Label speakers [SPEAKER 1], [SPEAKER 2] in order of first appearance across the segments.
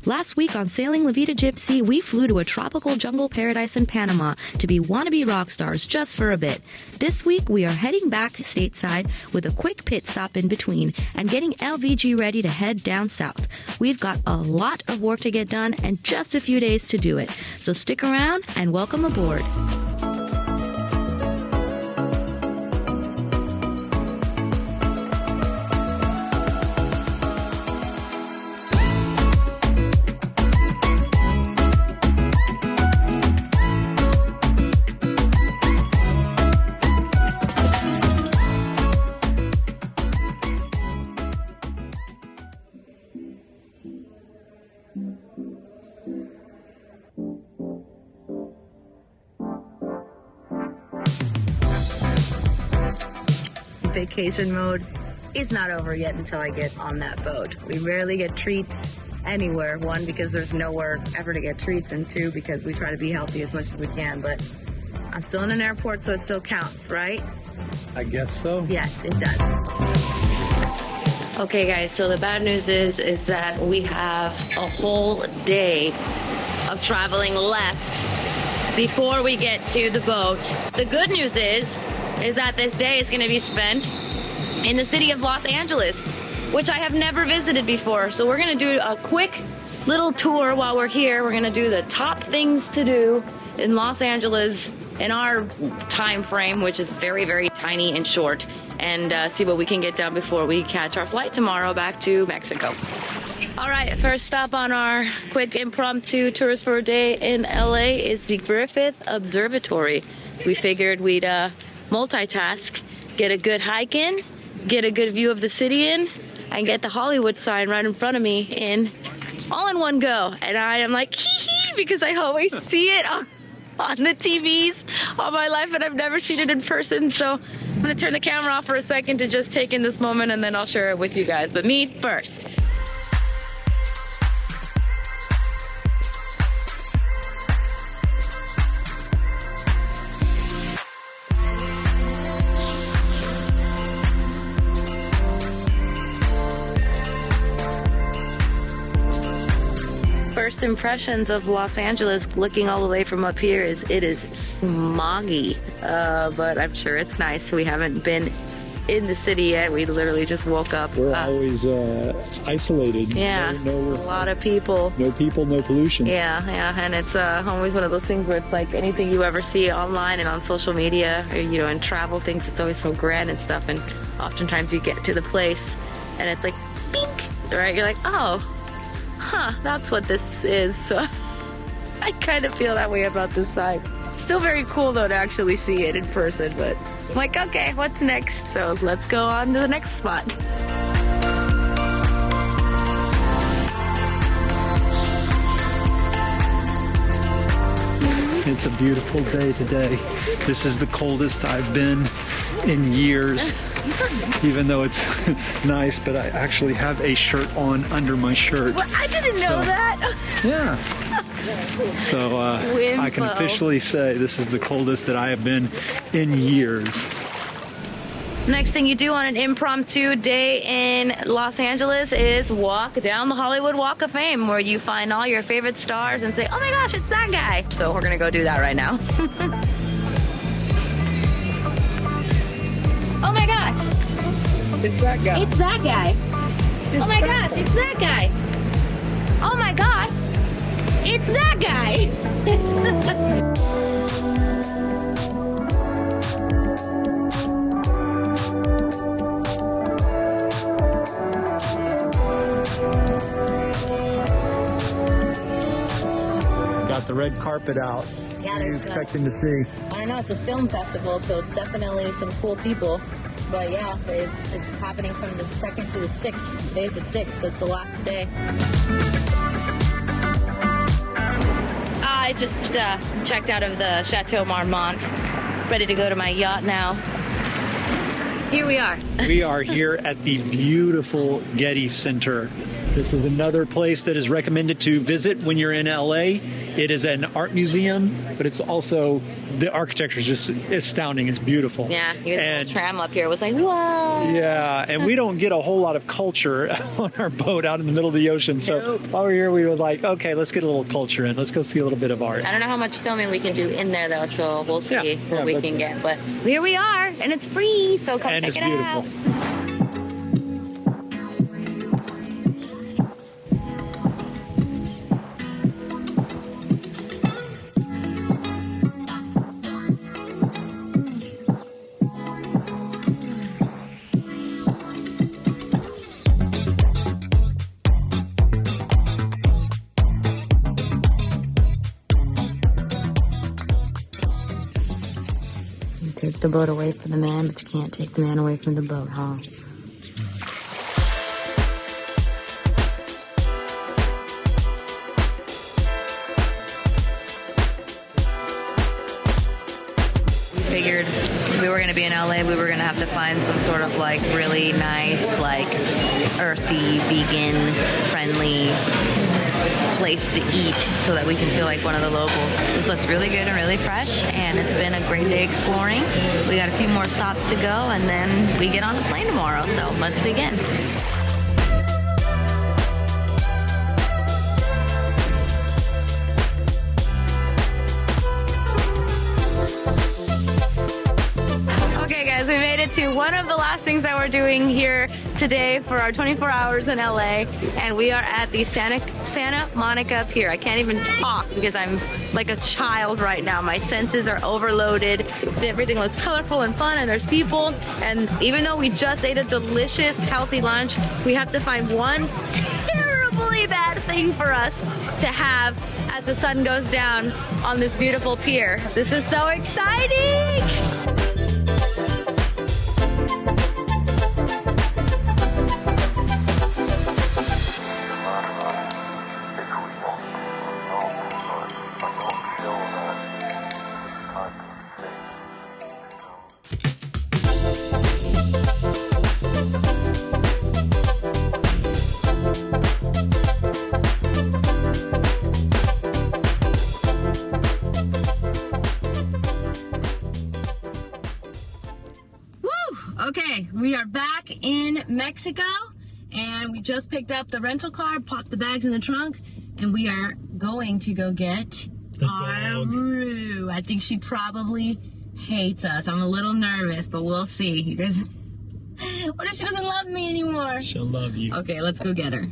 [SPEAKER 1] Last week on Sailing La Vida Gypsea, we flew to a tropical jungle paradise in Panama to be wannabe rock stars just for a bit. This week, we are heading back stateside with a quick pit stop in between and getting LVG ready to head down south. We've got a lot of work to get done and just a few days to do it. So stick around and welcome aboard.
[SPEAKER 2] Vacation mode is not over yet until I get on that boat. We rarely get treats anywhere. One, because there's nowhere ever to get treats, and two, because we try to be healthy as much as we can. But I'm still in an airport, so it still counts, right?
[SPEAKER 3] I guess so.
[SPEAKER 2] Yes, it does.
[SPEAKER 4] Okay guys, so the bad news is that we have a whole day of traveling left before we get to the boat. The good news is that this day is going to be spent in the city of Los Angeles, which I have never visited before. So we're going to do a quick little tour while we're here. We're going to do the top things to do in Los Angeles in our time frame, which is very, very tiny and short, and see what we can get done before we catch our flight tomorrow back to Mexico. All right, first stop on our quick impromptu tours for a day in LA is the Griffith Observatory. We figured we'd multitask, get a good hike in, get a good view of the city in, and get the Hollywood sign right in front of me in all in one go. And I am like, hee hee, because I always see it on the TVs all my life, and I've never seen it in person. So I'm gonna turn the camera off for a second to just take in this moment, and then I'll share it with you guys. But me first. First impressions of Los Angeles looking all the way from up here is it is smoggy, but I'm sure it's nice. We haven't been in the city yet. We literally just woke up.
[SPEAKER 3] We're always isolated.
[SPEAKER 4] Yeah, a lot of people.
[SPEAKER 3] No people, no pollution.
[SPEAKER 4] Yeah, and it's always one of those things where it's like anything you ever see online and on social media, or, you know, and travel things, it's always so grand and stuff, and oftentimes you get to the place and it's like, bink, right? You're like, oh, huh, that's what this is. So I kind of feel that way about this side. Still very cool though to actually see it in person, but I'm like, okay, what's next? So let's go on to the next spot.
[SPEAKER 3] It's a beautiful day today. This is the coldest I've been in years. Even though it's nice, but I actually have a shirt on under my shirt.
[SPEAKER 4] Well, I didn't know that.
[SPEAKER 3] Yeah. So I can officially say this is the coldest that I have been in years.
[SPEAKER 4] Next thing you do on an impromptu day in Los Angeles is walk down the Hollywood Walk of Fame, where you find all your favorite stars and say, oh my gosh, it's that guy. So we're gonna go do that right now. Oh my gosh.
[SPEAKER 3] It's that guy.
[SPEAKER 4] It's that guy. Oh my gosh, it's that guy. Oh my gosh, it's that guy.
[SPEAKER 3] Got the red carpet out.
[SPEAKER 2] Yeah,
[SPEAKER 3] what are you expecting to see?
[SPEAKER 2] I don't know, it's a film festival, so definitely some cool people. But yeah, it's happening from the 2nd to the 6th. Today's the 6th, so it's the last day.
[SPEAKER 4] I just checked out of the Chateau Marmont, ready to go to my yacht now. Here we are.
[SPEAKER 3] We are here at the beautiful Getty Center This is another place that is recommended to visit when you're in LA. It is an art museum, but it's also, the architecture is just astounding. It's beautiful.
[SPEAKER 4] Yeah, the tram up here was like, whoa.
[SPEAKER 3] Yeah, and we don't get a whole lot of culture on our boat out in the middle of the ocean. So while we're here, we were like, okay, let's get a little culture in. Let's go see a little bit of art.
[SPEAKER 4] I don't know how much filming we can do in there though, so we'll see what we can get. But here we are, and it's free, so come check it out. Take the boat away from the man, but you can't take the man away from the boat, huh? We figured if we were going to be in LA, we were going to have to find some sort of like really nice, like earthy, vegan, friendly place to eat so that we can feel like one of the locals. This looks really good and really fresh, and it's been a great day exploring. We got a few more stops to go, and then we get on the plane tomorrow, so let's dig in. Okay guys, we made it to one of the last things that we're doing here today for our 24 hours in LA, and we are at the Santa Monica Pier. I can't even talk because I'm like a child right now. My senses are overloaded. Everything looks colorful and fun, and there's people, and even though we just ate a delicious, healthy lunch, we have to find one terribly bad thing for us to have as the sun goes down on this beautiful pier. This is so exciting! Okay, we are back in Mexico, and we just picked up the rental car, popped the bags in the trunk, and we are going to go get our Roo. I think she probably hates us. I'm a little nervous, but we'll see. You guys, what if she doesn't love me anymore?
[SPEAKER 3] She'll love you.
[SPEAKER 4] Okay, let's go get her.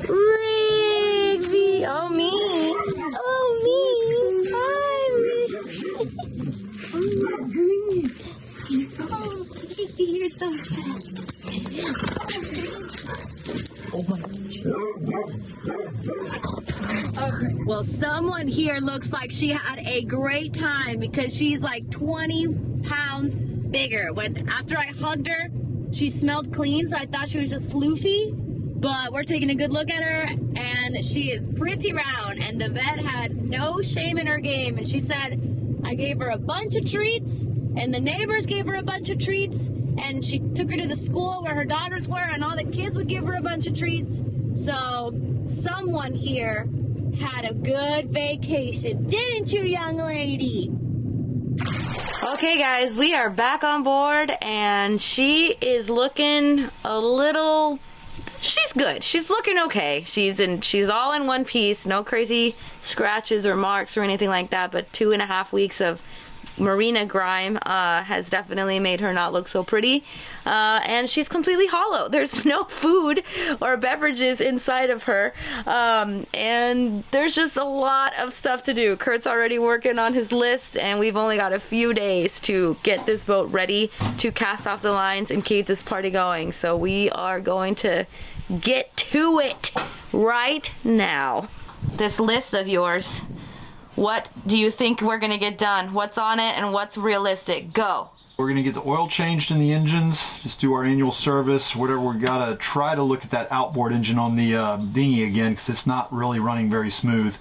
[SPEAKER 4] Rigby! Oh, me! Oh, me! Hi! Oh, Rigby, you're so sad. Oh my gosh. Okay. Well, someone here looks like she had a great time because she's like 20 pounds bigger. After I hugged her, she smelled clean, so I thought she was just floofy. But we're taking a good look at her, and she is pretty round, and the vet had no shame in her game, and she said, I gave her a bunch of treats, and the neighbors gave her a bunch of treats, and she took her to the school where her daughters were, and all the kids would give her a bunch of treats. So someone here had a good vacation, didn't you, young lady? Okay guys, we are back on board, and she is looking a little... She's good. She's looking okay. She's all in one piece. No crazy scratches or marks or anything like that, but 2.5 weeks of marina grime has definitely made her not look so pretty, and she's completely hollow. There's no food or beverages inside of her, and there's just a lot of stuff to do. Kurt's already working on his list, and we've only got a few days to get this boat ready to cast off the lines and keep this party going. So we are going to get to it right now. This list of yours, what do you think we're gonna get done? What's on it and what's realistic? Go.
[SPEAKER 3] We're gonna get the oil changed in the engines, just do our annual service, whatever. We gotta try to look at that outboard engine on the dinghy again, because it's not really running very smooth.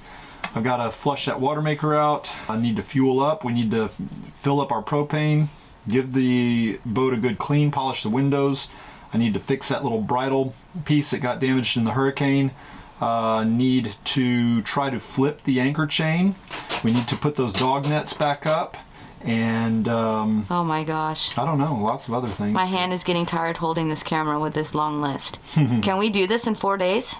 [SPEAKER 3] I've gotta flush that water maker out. I need to fuel up. We need to fill up our propane, give the boat a good clean, polish the windows. I need to fix that little bridle piece that got damaged in the hurricane. Need to try to flip the anchor chain. We need to put those dog nets back up. And
[SPEAKER 1] oh my gosh,
[SPEAKER 3] I don't know, lots of other things.
[SPEAKER 1] My hand is getting tired holding this camera with this long list. Can we do this in 4 days?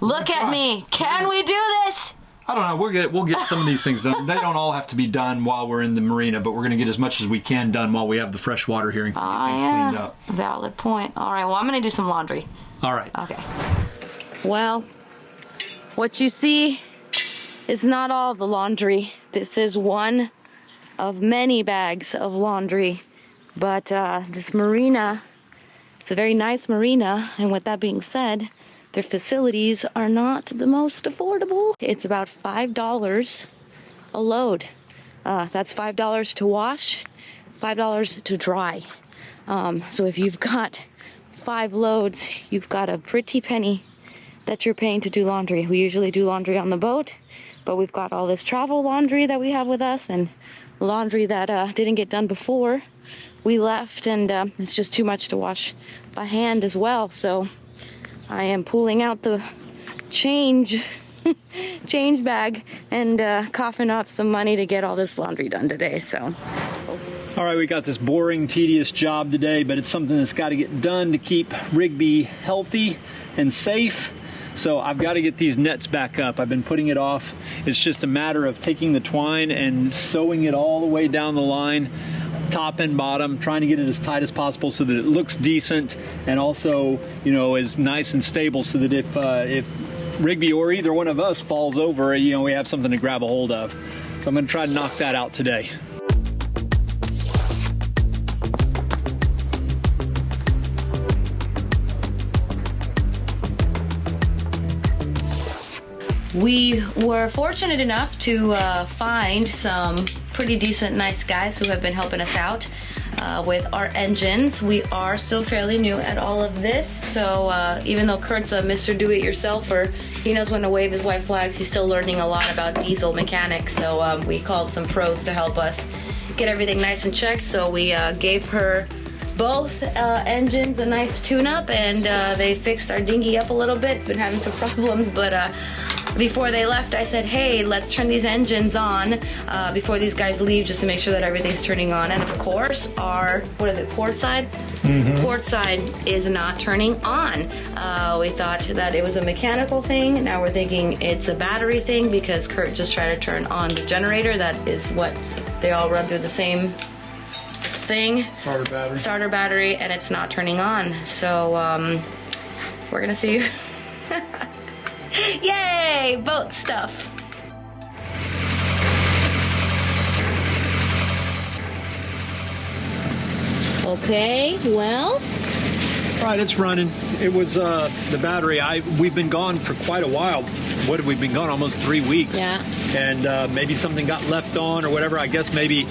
[SPEAKER 1] Look at me. Can we do this?
[SPEAKER 3] I don't know. We'll get some of these things done. They don't all have to be done while we're in the marina, but we're going to get as much as we can done while we have the fresh water here and get things cleaned up.
[SPEAKER 1] Valid point. All right, well, I'm going to do some laundry.
[SPEAKER 3] All right.
[SPEAKER 1] Okay. Well, what you see is not all the laundry. This is one of many bags of laundry. But this marina, it's a very nice marina, and with that being said, their facilities are not the most affordable. It's about $5 a load. That's $5 to wash, $5 to dry. So if you've got 5 loads, you've got a pretty penny that you're paying to do laundry. We usually do laundry on the boat, but we've got all this travel laundry that we have with us and laundry that didn't get done before we left, and it's just too much to wash by hand as well. So I am pulling out the change bag and coughing up some money to get all this laundry done today. So
[SPEAKER 5] all right, we got this boring, tedious job today, but it's something that's got to get done to keep Rigby healthy and safe. So I've got to get these nets back up. I've been putting it off. It's just a matter of taking the twine and sewing it all the way down the line, top and bottom, trying to get it as tight as possible so that it looks decent and also, you know, is nice and stable, so that if Rigby or either one of us falls over, you know, we have something to grab a hold of. So I'm going to try to knock that out today.
[SPEAKER 1] we were fortunate enough to find some pretty decent, nice guys who have been helping us out with our engines. We are still fairly new at all of this, so even though Kurt's a Mr. Do-It-Yourselfer, he knows when to wave his white flags. He's still learning a lot about diesel mechanics, so we called some pros to help us get everything nice and checked. So we gave her both engines a nice tune-up, and they fixed our dinghy up a little bit. It's been having some problems, but before they left, I said, hey, let's turn these engines on before these guys leave, just to make sure that everything's turning on. And of course, our, what is it, port side? Port side is not turning on. We thought that it was a mechanical thing. Now we're thinking it's a battery thing, because Kurt just tried to turn on the generator. That is what they all run through the same thing. Starter battery, and it's not turning on. So we're gonna see. Yay! Boat stuff. Okay, well.
[SPEAKER 5] All right, it's running. It was the battery. We've been gone for quite a while. What have we been gone? Almost 3 weeks.
[SPEAKER 1] Yeah.
[SPEAKER 5] And maybe something got left on or whatever. I guess maybe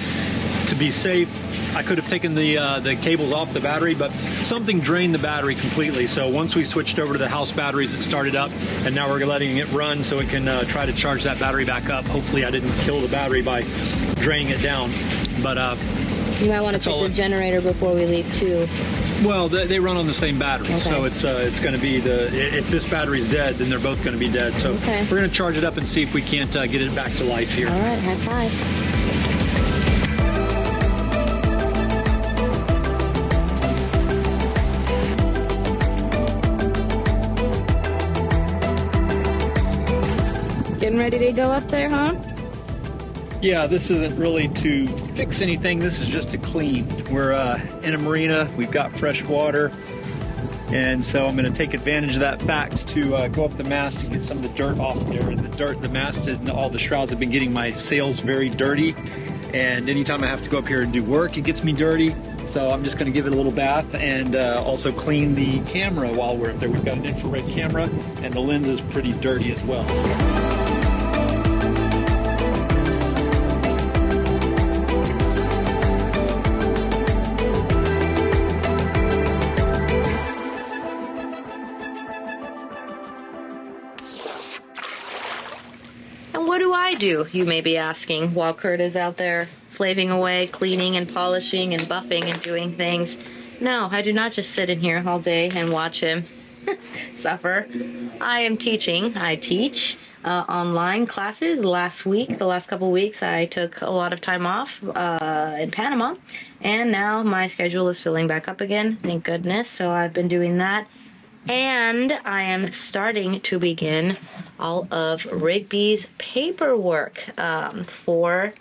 [SPEAKER 5] to be safe, I could have taken the cables off the battery, but something drained the battery completely. So once we switched over to the house batteries, it started up, and now we're letting it run so it can try to charge that battery back up. Hopefully I didn't kill the battery by draining it down. But
[SPEAKER 1] you might want to check the generator before we leave too.
[SPEAKER 5] Well, they run on the same battery,
[SPEAKER 1] okay.
[SPEAKER 5] So it's going to be if this battery's dead, then they're both going to be dead. So
[SPEAKER 1] okay.
[SPEAKER 5] We're going to charge it up and see if we can't get it back to life here.
[SPEAKER 1] All right, high five. Getting ready to go up there, huh?
[SPEAKER 5] Yeah, this isn't really to fix anything. This is just to clean. We're in a marina. We've got fresh water. And so I'm going to take advantage of that fact to go up the mast and get some of the dirt off there. The mast and all the shrouds have been getting my sails very dirty. And anytime I have to go up here and do work, it gets me dirty. So I'm just going to give it a little bath and also clean the camera while we're up there. We've got an infrared camera, and the lens is pretty dirty as well.
[SPEAKER 1] What do I do, you may be asking, while Kurt is out there slaving away, cleaning and polishing and buffing and doing things?
[SPEAKER 4] No, I do not just sit in here all day and watch him suffer. I am teaching. I teach online classes. The last couple weeks, I took a lot of time off in Panama, and now my schedule is filling back up again, thank goodness. So I've been doing that, and I am starting to begin all of Rigby's paperwork for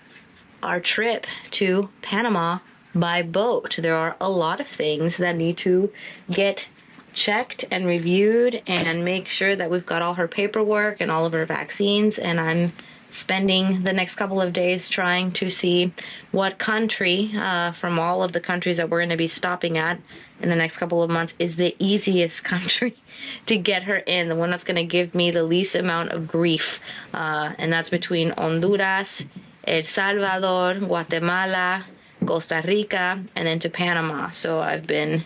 [SPEAKER 4] our trip to Panama by boat. There are a lot of things that need to get checked and reviewed and make sure that we've got all her paperwork and all of her vaccines, and I'm spending the next couple of days trying to see what country from all of the countries that we're going to be stopping at in the next couple of months is the easiest country to get her in, the one that's going to give me the least amount of grief, and that's between Honduras, El Salvador, Guatemala, Costa Rica, and then to Panama. So I've been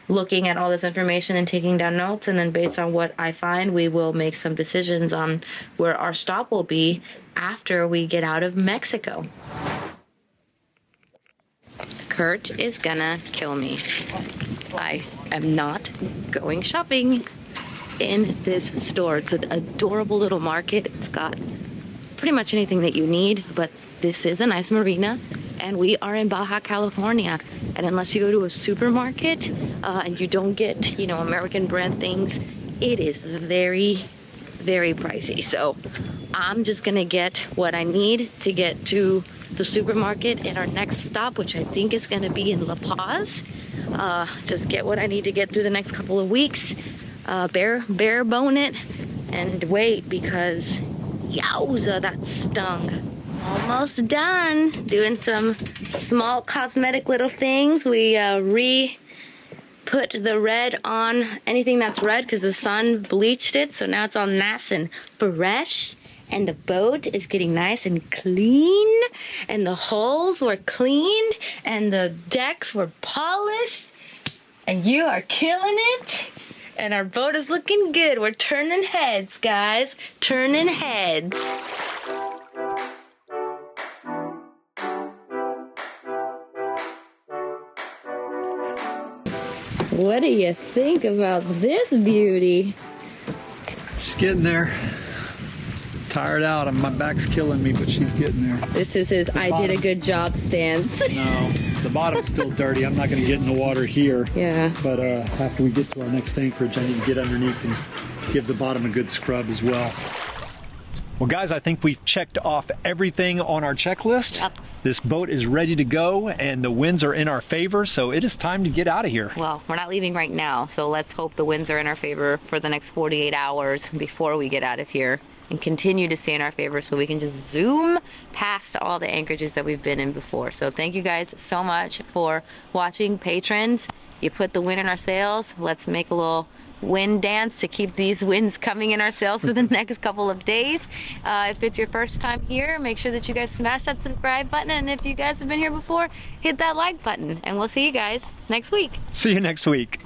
[SPEAKER 4] looking at all this information and taking down notes, and then based on what I find, we will make some decisions on where our stop will be after we get out of Mexico. Kurt is gonna kill me. I am not going shopping in this store. It's an adorable little market. It's got pretty much anything that you need, but this is a nice marina, and we are in Baja, California. And unless you go to a supermarket and you don't get, you know, American brand things, it is very, very pricey. So I'm just gonna get what I need to get to the supermarket in our next stop, which I think is gonna be in La Paz. Just get what I need to get through the next couple of weeks, bare bone it, and wait, because yowza, that stung. Almost done. Doing some small cosmetic little things. We put the red on anything that's red because the sun bleached it, so now it's all nice and fresh, and the boat is getting nice and clean, and the hulls were cleaned, and the decks were polished, and you are killing it, and our boat is looking good. We're turning heads, guys, turning heads. What do you think about this beauty?
[SPEAKER 5] She's getting there. Tired out, and my back's killing me, but she's getting there.
[SPEAKER 4] This is his I did a good job stance.
[SPEAKER 5] No, the bottom's still dirty. I'm not going to get in the water here.
[SPEAKER 4] Yeah.
[SPEAKER 5] But after we get to our next anchorage, I need to get underneath and give the bottom a good scrub as well. Well, guys, I think we've checked off everything on our checklist.
[SPEAKER 4] Yep.
[SPEAKER 5] This boat is ready to go, and the winds are in our favor, so it is time to get out of here.
[SPEAKER 4] Well, we're not leaving right now, so let's hope the winds are in our favor for the next 48 hours before we get out of here, and continue to stay in our favor so we can just zoom past all the anchorages that we've been in before. So thank you guys so much for watching. Patrons, you put the wind in our sails. Let's make a little wind dance to keep these winds coming in our sails for the next couple of days. If it's your first time here, make sure that you guys smash that subscribe button, and if you guys have been here before, hit that like button, and we'll see you guys next week.
[SPEAKER 5] See you next week.